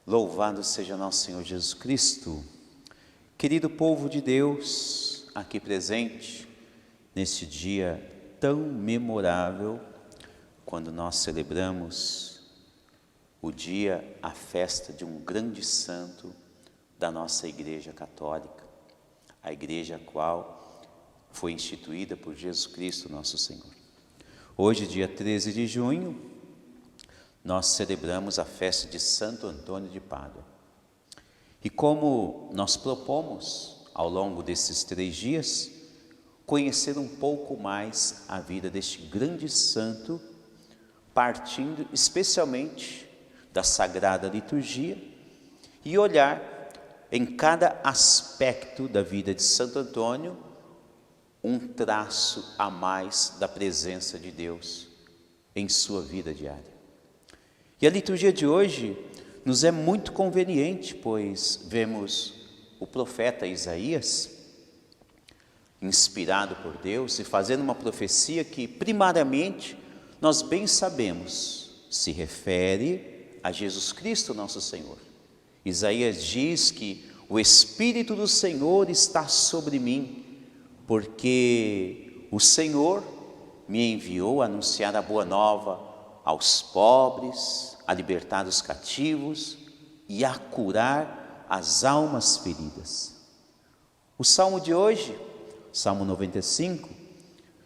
Louvado seja nosso Senhor Jesus Cristo. Querido povo de Deus, aqui presente, neste dia tão memorável, quando nós celebramos o dia, a festa de um grande santo da nossa Igreja Católica, a igreja a qual foi instituída por Jesus Cristo, nosso Senhor. Hoje, dia 13 de junho, nós celebramos a festa de Santo Antônio de Pádua. E como nós propomos, ao longo desses 3 dias, conhecer um pouco mais a vida deste grande santo, partindo especialmente da Sagrada Liturgia e olhar em cada aspecto da vida de Santo Antônio um traço a mais da presença de Deus em sua vida diária. E a liturgia de hoje nos é muito conveniente, pois vemos o profeta Isaías, inspirado por Deus e fazendo uma profecia que primariamente nós bem sabemos se refere a Jesus Cristo, nosso Senhor. Isaías diz que o Espírito do Senhor está sobre mim, porque o Senhor me enviou a anunciar a boa nova aos pobres, a libertar os cativos e a curar as almas feridas. O salmo de hoje, Salmo 95,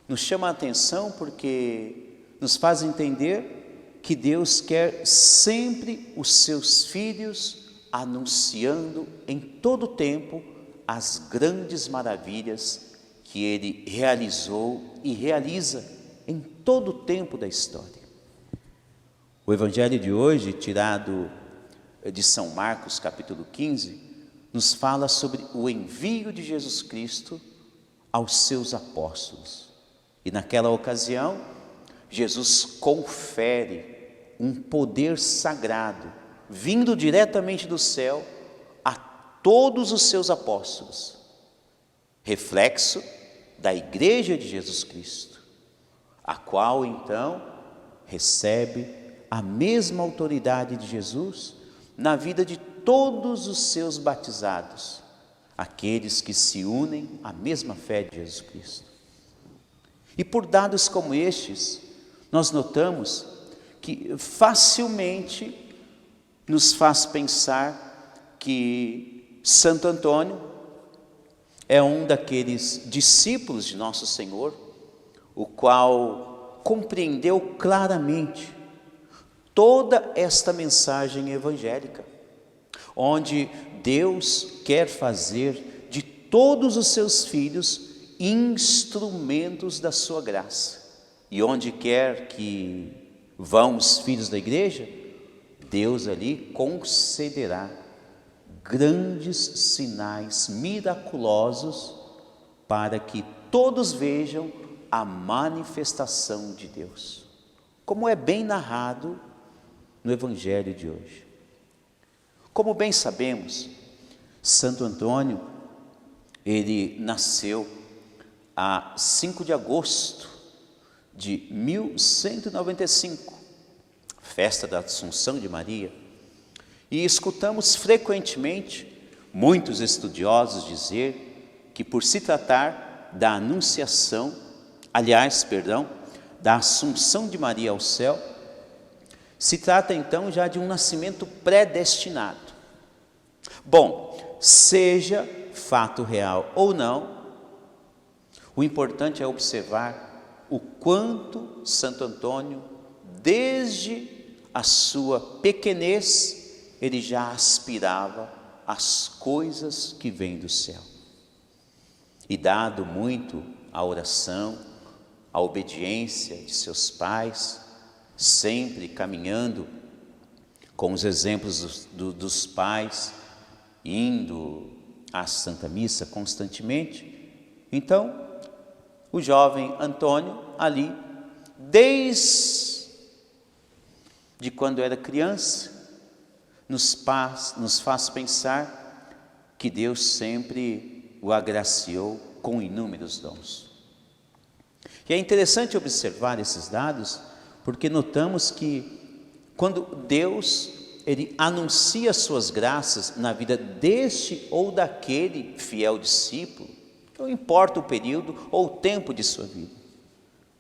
nos chama a atenção porque nos faz entender que Deus quer sempre os seus filhos anunciando em todo o tempo as grandes maravilhas que Ele realizou e realiza em todo o tempo da história. O Evangelho de hoje, tirado de São Marcos, capítulo 15, nos fala sobre o envio de Jesus Cristo aos seus apóstolos. E naquela ocasião, Jesus confere um poder sagrado, vindo diretamente do céu, a todos os seus apóstolos, reflexo da Igreja de Jesus Cristo, a qual então recebe a mesma autoridade de Jesus na vida de todos os seus batizados, aqueles que se unem à mesma fé de Jesus Cristo. E por dados como estes, nós notamos que facilmente nos faz pensar que Santo Antônio é um daqueles discípulos de Nosso Senhor, o qual compreendeu claramente toda esta mensagem evangélica, onde Deus quer fazer de todos os seus filhos instrumentos da sua graça. E onde quer que vão os filhos da igreja, Deus ali concederá grandes sinais miraculosos para que todos vejam a manifestação de Deus, como é bem narrado no Evangelho de hoje. Como bem sabemos, Santo Antônio, ele nasceu a 5 de agosto de 1195, festa da Assunção de Maria, e escutamos frequentemente muitos estudiosos dizer que por se tratar da anunciação, da Assunção de Maria ao céu, se trata então já de um nascimento predestinado. Bom, seja fato real ou não, o importante é observar o quanto Santo Antônio, desde a sua pequenez, ele já aspirava às coisas que vêm do céu. E dado muito a oração, a obediência de seus pais, sempre caminhando com os exemplos dos pais, indo à Santa Missa constantemente, então o jovem Antônio ali, desde quando era criança, nos faz pensar que Deus sempre o agraciou com inúmeros dons. E é interessante observar esses dados, porque notamos que quando Deus ele anuncia as suas graças na vida deste ou daquele fiel discípulo, não importa o período ou o tempo de sua vida.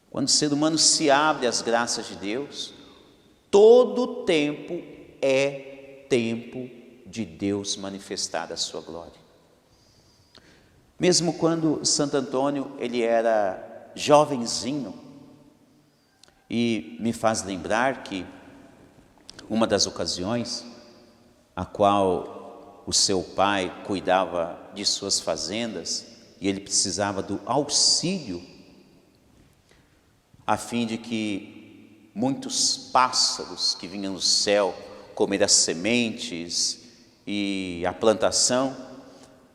Quando o ser humano se abre às graças de Deus, todo tempo é tempo de Deus manifestar a sua glória. Mesmo quando Santo Antônio ele era jovenzinho, e me faz lembrar que uma das ocasiões a qual o seu pai cuidava de suas fazendas e ele precisava do auxílio a fim de que muitos pássaros que vinham do céu comer as sementes e a plantação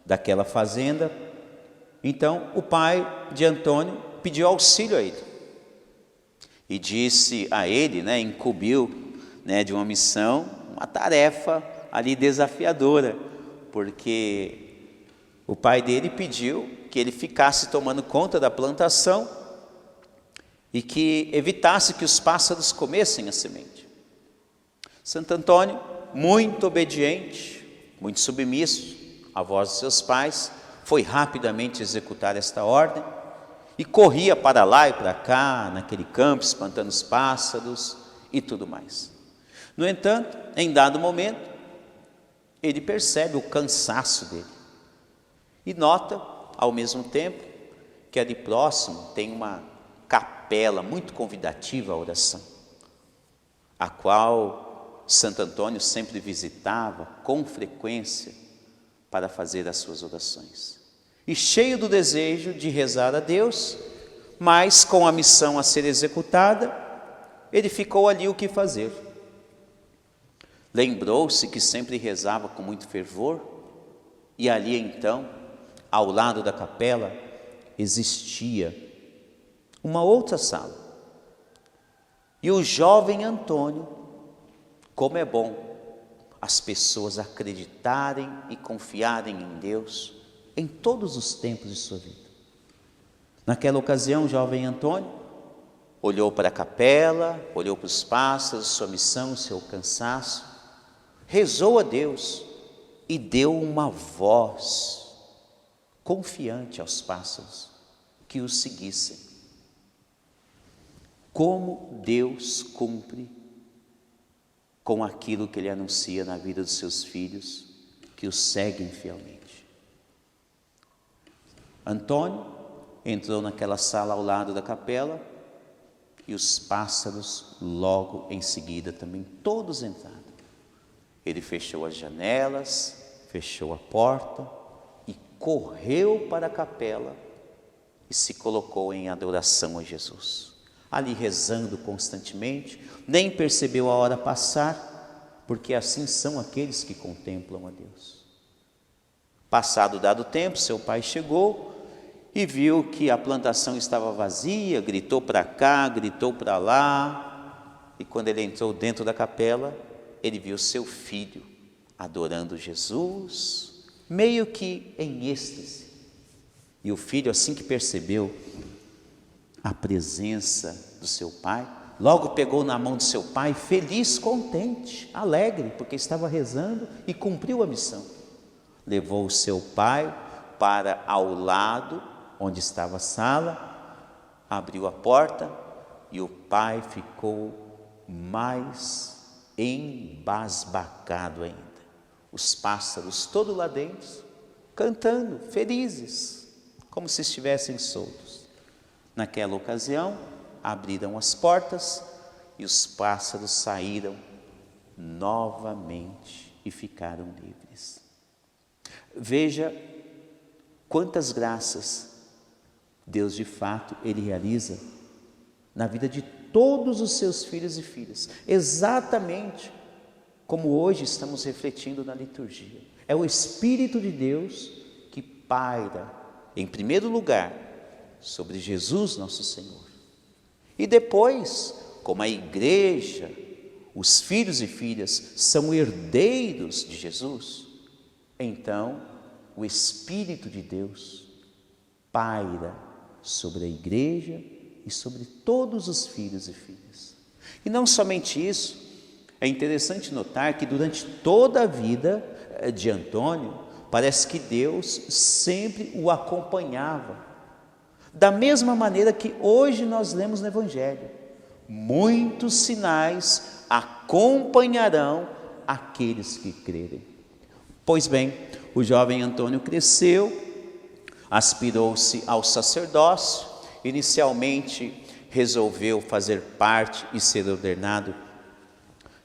daquela fazenda. Então o pai de Antônio pediu auxílio a ele e disse a ele, incumbiu de uma missão, uma tarefa ali desafiadora, porque o pai dele pediu que ele ficasse tomando conta da plantação e que evitasse que os pássaros comessem a semente. Santo Antônio, muito obediente, muito submisso à voz de seus pais, foi rapidamente executar esta ordem e corria para lá e para cá, naquele campo, espantando os pássaros e tudo mais. No entanto, em dado momento, ele percebe o cansaço dele e nota, ao mesmo tempo, que ali próximo tem uma capela muito convidativa à oração, a qual Santo Antônio sempre visitava com frequência para fazer as suas orações. E cheio do desejo de rezar a Deus, mas com a missão a ser executada, ele ficou ali o que fazer. Lembrou-se que sempre rezava com muito fervor, e ali então, ao lado da capela, existia uma outra sala. E o jovem Antônio, como é bom as pessoas acreditarem e confiarem em Deus em todos os tempos de sua vida. Naquela ocasião, o jovem Antônio olhou para a capela, olhou para os pássaros, sua missão, seu cansaço, rezou a Deus e deu uma voz confiante aos pássaros que o seguissem. Como Deus cumpre com aquilo que Ele anuncia na vida dos seus filhos, que o seguem fielmente. Antônio entrou naquela sala ao lado da capela e os pássaros logo em seguida também todos entraram. Ele fechou as janelas, fechou a porta e correu para a capela e se colocou em adoração a Jesus. Ali rezando constantemente, nem percebeu a hora passar, porque assim são aqueles que contemplam a Deus. Passado dado tempo, seu pai chegou e viu que a plantação estava vazia, gritou para cá, gritou para lá, e quando ele entrou dentro da capela, ele viu seu filho adorando Jesus, meio que em êxtase. E o filho, assim que percebeu a presença do seu pai, logo pegou na mão do seu pai, feliz, contente, alegre, porque estava rezando e cumpriu a missão. Levou o seu pai para ao lado, onde estava a sala, abriu a porta e o pai ficou mais embasbacado ainda. Os pássaros todos lá dentro, cantando, felizes, como se estivessem soltos. Naquela ocasião, abriram as portas e os pássaros saíram novamente e ficaram livres. Veja quantas graças Deus de fato Ele realiza na vida de todos os seus filhos e filhas, exatamente como hoje estamos refletindo na liturgia. É o Espírito de Deus que paira, em primeiro lugar, sobre Jesus nosso Senhor. E depois, como a igreja, os filhos e filhas são herdeiros de Jesus, então o Espírito de Deus paira sobre a igreja e sobre todos os filhos e filhas. E não somente isso, É interessante notar que durante toda a vida de Antônio, parece que Deus sempre o acompanhava. Da mesma maneira que hoje nós lemos no Evangelho, muitos sinais acompanharão aqueles que crerem. Pois bem, o jovem Antônio cresceu, aspirou-se ao sacerdócio, inicialmente resolveu fazer parte e ser ordenado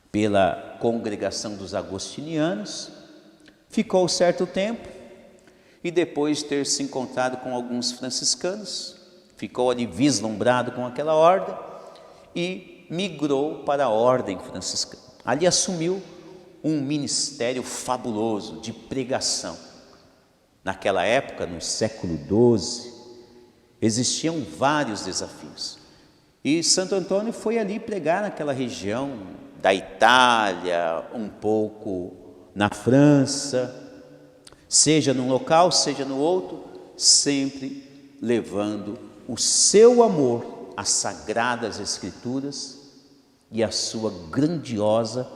pela congregação dos agostinianos, ficou certo tempo e depois de ter se encontrado com alguns franciscanos, ficou ali vislumbrado com aquela ordem e migrou para a ordem franciscana. Ali assumiu um ministério fabuloso de pregação. Naquela época, no século XII, existiam vários desafios. E Santo Antônio foi ali pregar naquela região da Itália, um pouco na França, seja num local, seja no outro, sempre levando o seu amor às Sagradas Escrituras e a sua grandiosa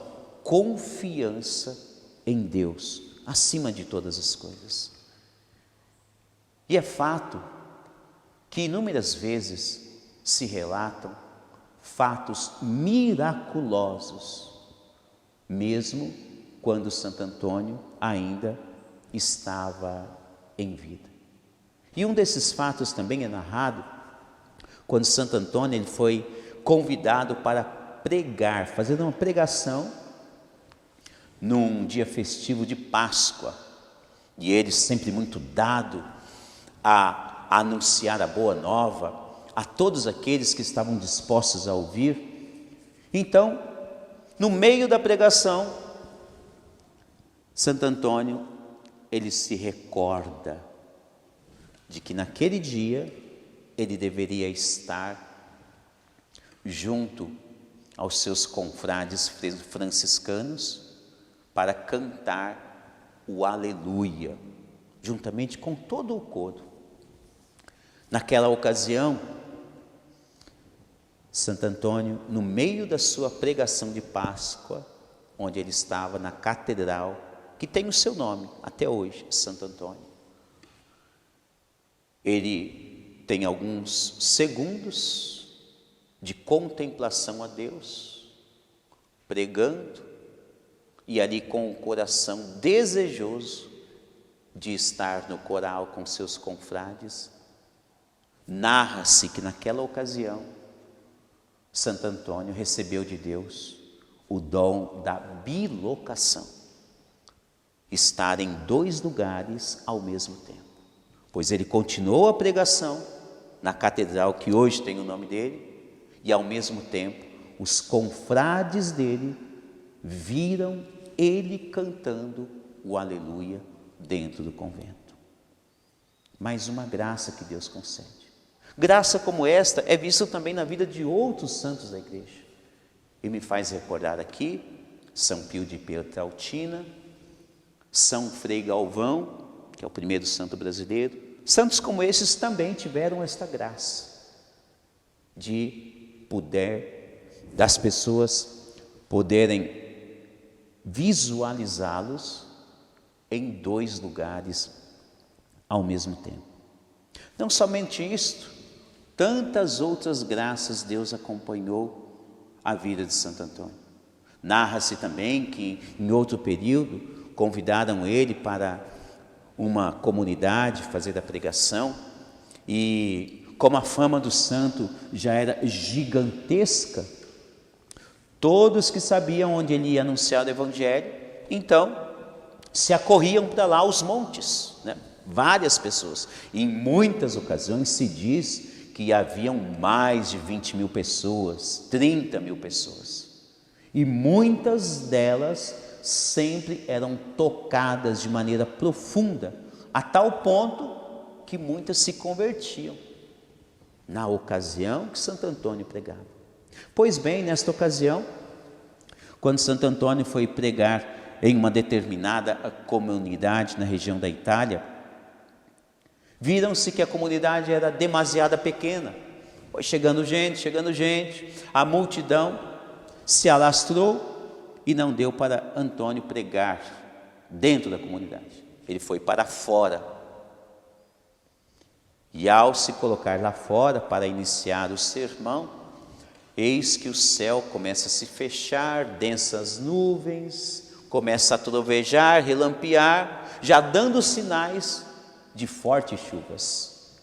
confiança em Deus, acima de todas as coisas. E é fato que inúmeras vezes se relatam fatos miraculosos, mesmo quando Santo Antônio ainda estava em vida. E um desses fatos também é narrado quando Santo Antônio ele foi convidado para pregar, fazer uma pregação num dia festivo de Páscoa. E ele sempre muito dado a anunciar a boa nova a todos aqueles que estavam dispostos a ouvir. Então, no meio da pregação, Santo Antônio, ele se recorda de que naquele dia ele deveria estar junto aos seus confrades franciscanos para cantar o Aleluia, juntamente com todo o coro. Naquela ocasião, Santo Antônio, no meio da sua pregação de Páscoa, onde ele estava na catedral, que tem o seu nome até hoje, Santo Antônio, ele tem alguns segundos de contemplação a Deus, pregando, e ali com o coração desejoso de estar no coral com seus confrades, narra-se que naquela ocasião, Santo Antônio recebeu de Deus o dom da bilocação, estar em dois lugares ao mesmo tempo, pois ele continuou a pregação na catedral que hoje tem o nome dele, e ao mesmo tempo os confrades dele viram ele cantando o Aleluia dentro do convento. Mais uma graça que Deus concede. Graça como esta é vista também na vida de outros santos da igreja. E me faz recordar aqui São Pio de Pietrelcina, São Frei Galvão, que é o primeiro santo brasileiro. Santos como esses também tiveram esta graça de das pessoas poderem visualizá-los em dois lugares ao mesmo tempo. Não somente isto, tantas outras graças Deus acompanhou a vida de Santo Antônio. Narra-se também que em outro período convidaram ele para uma comunidade fazer a pregação, e como a fama do santo já era gigantesca, todos que sabiam onde ele ia anunciar o evangelho, então se acorriam para lá aos montes, né? Várias pessoas. E em muitas ocasiões se diz que haviam mais de 20 mil pessoas, 30 mil pessoas. E muitas delas sempre eram tocadas de maneira profunda, a tal ponto que muitas se convertiam na ocasião que Santo Antônio pregava. Pois bem, nesta ocasião, quando Santo Antônio foi pregar em uma determinada comunidade na região da Itália, viram-se que a comunidade era demasiado pequena. Foi chegando gente, a multidão se alastrou e não deu para Antônio pregar dentro da comunidade. Ele foi para fora. E ao se colocar lá fora para iniciar o sermão, eis que o céu começa a se fechar, densas nuvens, começa a trovejar, relampear, já dando sinais de fortes chuvas.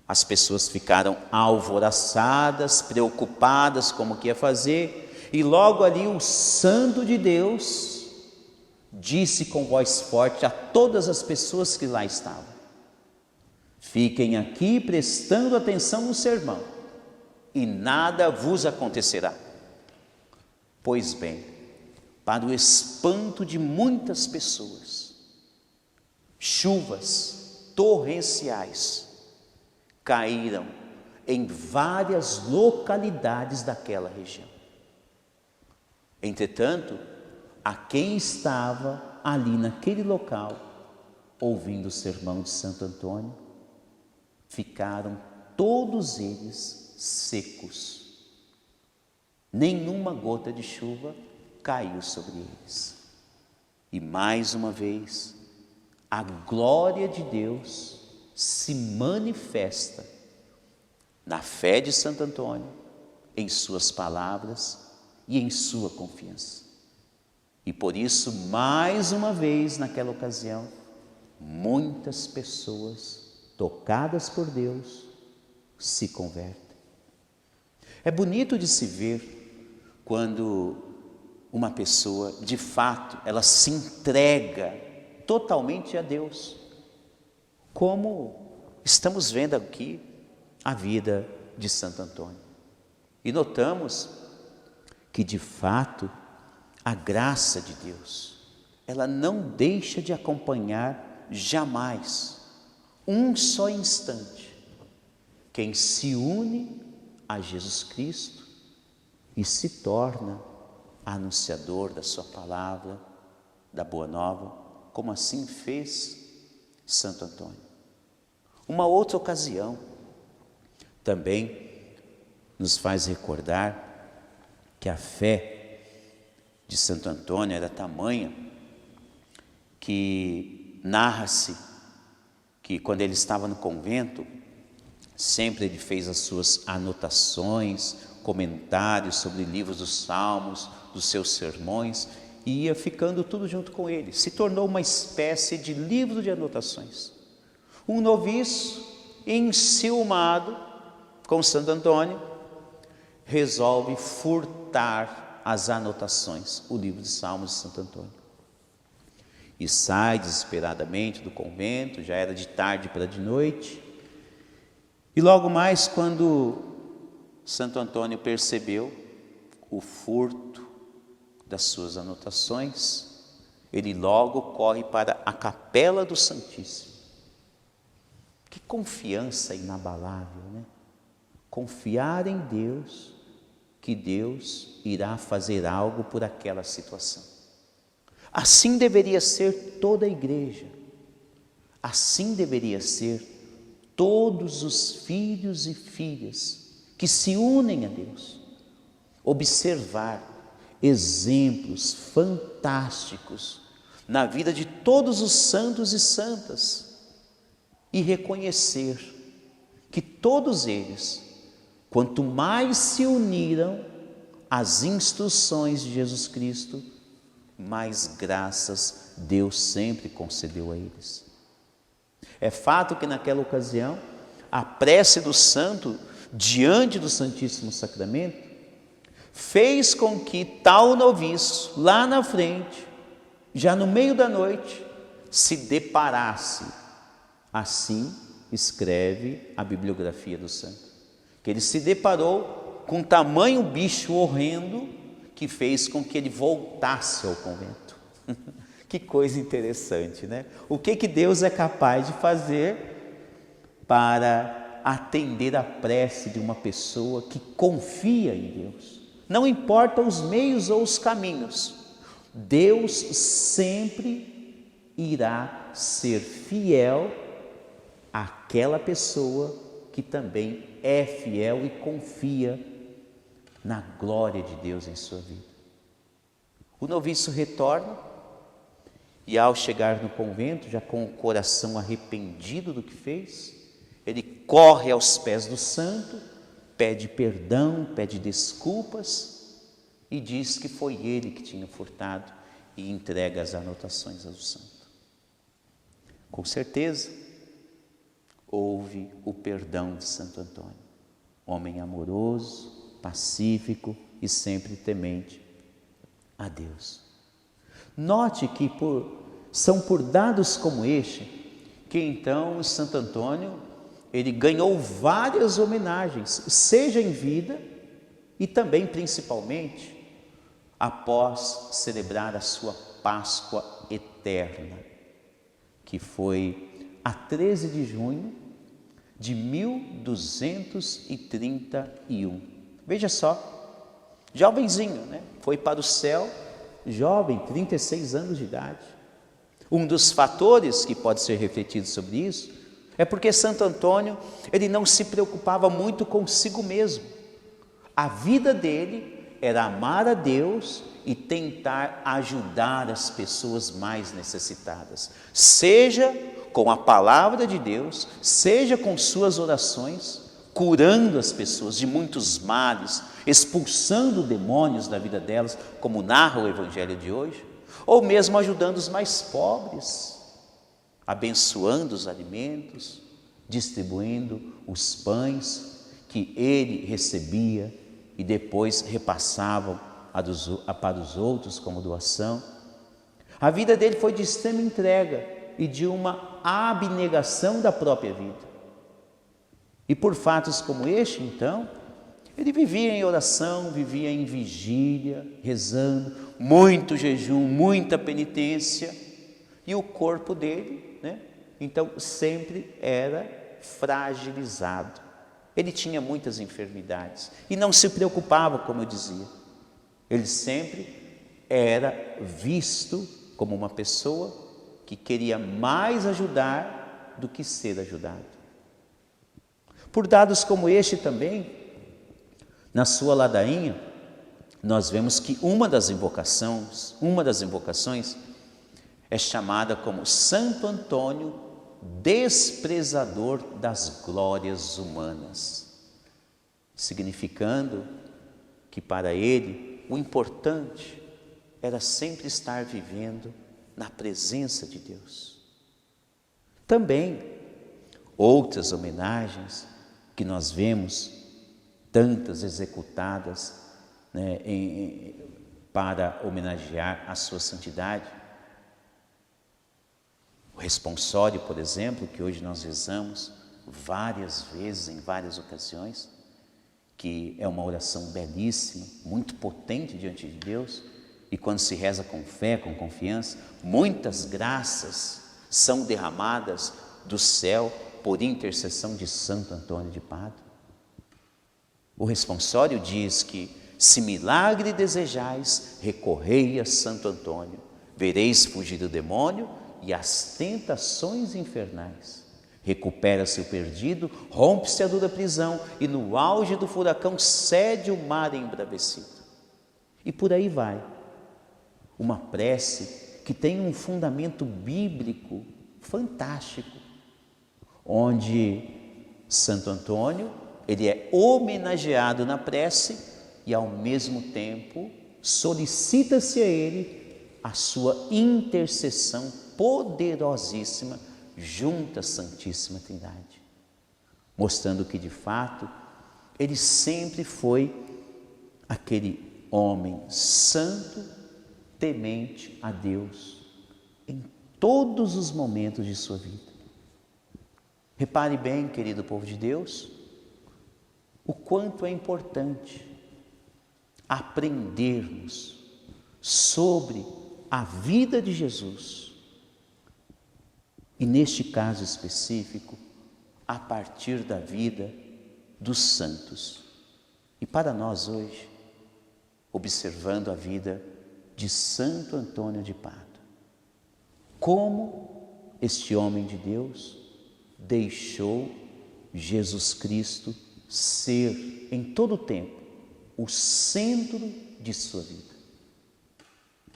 As pessoas ficaram alvoroçadas, preocupadas como que ia fazer, e logo ali o Santo de Deus disse com voz forte a todas as pessoas que lá estavam: fiquem aqui prestando atenção no sermão, e nada vos acontecerá. Pois bem, para o espanto de muitas pessoas, chuvas torrenciais caíram em várias localidades daquela região. Entretanto, a quem estava ali naquele local, ouvindo o sermão de Santo Antônio, ficaram todos eles secos. Nenhuma gota de chuva caiu sobre eles. E mais uma vez, a glória de Deus se manifesta na fé de Santo Antônio, em suas palavras e em sua confiança. E por isso, mais uma vez naquela ocasião, muitas pessoas tocadas por Deus se convertem. É bonito de se ver quando uma pessoa, de fato, ela se entrega totalmente a Deus, como estamos vendo aqui a vida de Santo Antônio. E notamos que, de fato, a graça de Deus, ela não deixa de acompanhar jamais, um só instante, quem se une a Jesus Cristo e se torna anunciador da sua palavra, da Boa Nova, como assim fez Santo Antônio. Uma outra ocasião também nos faz recordar que a fé de Santo Antônio era tamanha que narra-se que quando ele estava no convento, sempre ele fez as suas anotações, comentários sobre livros dos salmos, dos seus sermões, e ia ficando tudo junto com ele. Se tornou uma espécie de livro de anotações. Um noviço, enciumado com Santo Antônio, resolve furtar as anotações, o livro de salmos de Santo Antônio. E sai desesperadamente do convento, já era de tarde para de noite. E logo mais, quando Santo Antônio percebeu o furto das suas anotações, ele logo corre para a capela do Santíssimo. Que confiança inabalável, né? Confiar em Deus, que Deus irá fazer algo por aquela situação. Assim deveria ser toda a igreja, assim deveria ser todos os filhos e filhas que se unem a Deus. Observar exemplos fantásticos na vida de todos os santos e santas e reconhecer que todos eles, quanto mais se uniram às instruções de Jesus Cristo, mais graças Deus sempre concedeu a eles. É fato que naquela ocasião, a prece do santo diante do Santíssimo Sacramento fez com que tal noviço, lá na frente, já no meio da noite, se deparasse. Assim escreve a bibliografia do santo, que ele se deparou com tamanho bicho horrendo que fez com que ele voltasse ao convento. Que coisa interessante, né? O que Deus é capaz de fazer para atender a prece de uma pessoa que confia em Deus. Não importa os meios ou os caminhos, Deus sempre irá ser fiel àquela pessoa que também é fiel e confia na glória de Deus em sua vida. O noviço retorna e, ao chegar no convento, já com o coração arrependido do que fez, ele corre aos pés do santo, pede perdão, pede desculpas e diz que foi ele que tinha furtado e entrega as anotações ao santo. Com certeza, houve o perdão de Santo Antônio, homem amoroso, pacífico e sempre temente a Deus. Note que são por dados como este que então Santo Antônio ele ganhou várias homenagens, seja em vida e também principalmente após celebrar a sua Páscoa eterna, que foi a 13 de junho de 1231. Veja só, jovenzinho, né? Foi para o céu, jovem, 36 anos de idade. Um dos fatores que pode ser refletido sobre isso é porque Santo Antônio, ele não se preocupava muito consigo mesmo. A vida dele era amar a Deus e tentar ajudar as pessoas mais necessitadas, seja com a palavra de Deus, seja com suas orações, curando as pessoas de muitos males, expulsando demônios da vida delas, como narra o Evangelho de hoje, ou mesmo ajudando os mais pobres, abençoando os alimentos, distribuindo os pães que ele recebia e depois repassavam para os outros como doação. A vida dele foi de extrema entrega e de uma abnegação da própria vida. E por fatos como este, então, ele vivia em oração, vivia em vigília, rezando, muito jejum, muita penitência, e o corpo dele, né, então sempre era fragilizado. Ele tinha muitas enfermidades e não se preocupava, como eu dizia. Ele sempre era visto como uma pessoa que queria mais ajudar do que ser ajudado. Por dados como este também, na sua ladainha, nós vemos que uma das invocações é chamada como Santo Antônio, desprezador das glórias humanas, significando que para ele o importante era sempre estar vivendo na presença de Deus. Também outras homenagens que nós vemos, tantas executadas, né, para homenagear a sua santidade. O responsório, por exemplo, que hoje nós rezamos várias vezes, em várias ocasiões, que é uma oração belíssima, muito potente diante de Deus, e quando se reza com fé, com confiança, muitas graças são derramadas do céu por intercessão de Santo Antônio de Pádua. O responsório diz que, se milagre desejais, recorrei a Santo Antônio, vereis fugir do demônio e as tentações infernais. Recupera-se o perdido, rompe-se a dura prisão e no auge do furacão cede o mar embravecido. E por aí vai. Uma prece que tem um fundamento bíblico fantástico, onde Santo Antônio, ele é homenageado na prece e ao mesmo tempo solicita-se a ele a sua intercessão poderosíssima junto à Santíssima Trindade, mostrando que de fato ele sempre foi aquele homem santo, temente a Deus em todos os momentos de sua vida. Repare bem, querido povo de Deus, o quanto é importante aprendermos sobre a vida de Jesus, e neste caso específico, a partir da vida dos santos. E para nós hoje, observando a vida de Santo Antônio de Pádua, como este homem de Deus deixou Jesus Cristo ser em todo o tempo o centro de sua vida.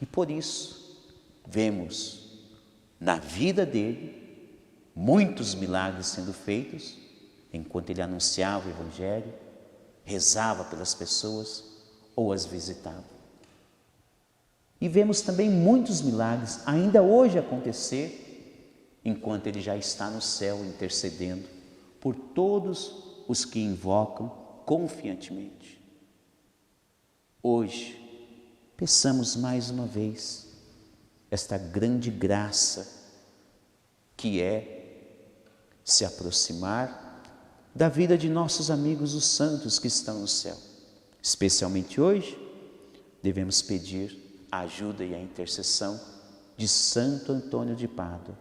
E por isso, vemos na vida dele muitos milagres sendo feitos, enquanto ele anunciava o Evangelho, rezava pelas pessoas ou as visitava. E vemos também muitos milagres ainda hoje acontecer, enquanto ele já está no céu intercedendo por todos os que invocam confiantemente. Hoje, peçamos mais uma vez esta grande graça que é se aproximar da vida de nossos amigos os santos que estão no céu. Especialmente hoje, devemos pedir a ajuda e a intercessão de Santo Antônio de Pádua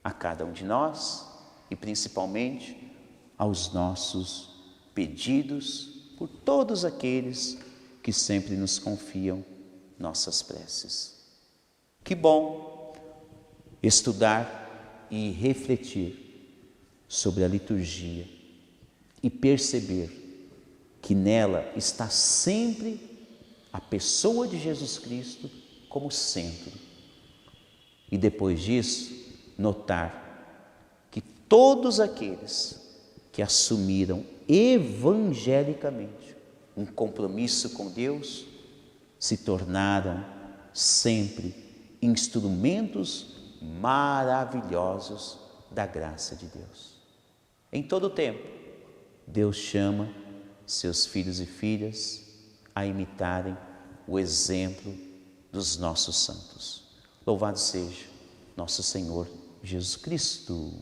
a cada um de nós e principalmente aos nossos pedidos por todos aqueles que sempre nos confiam nossas preces. Que bom estudar e refletir sobre a liturgia e perceber que nela está sempre a pessoa de Jesus Cristo como centro. E depois disso, notar que todos aqueles que assumiram evangelicamente um compromisso com Deus se tornaram sempre instrumentos maravilhosos da graça de Deus. Em todo o tempo, Deus chama seus filhos e filhas a imitarem o exemplo dos nossos santos. Louvado seja nosso Senhor Jesus Cristo.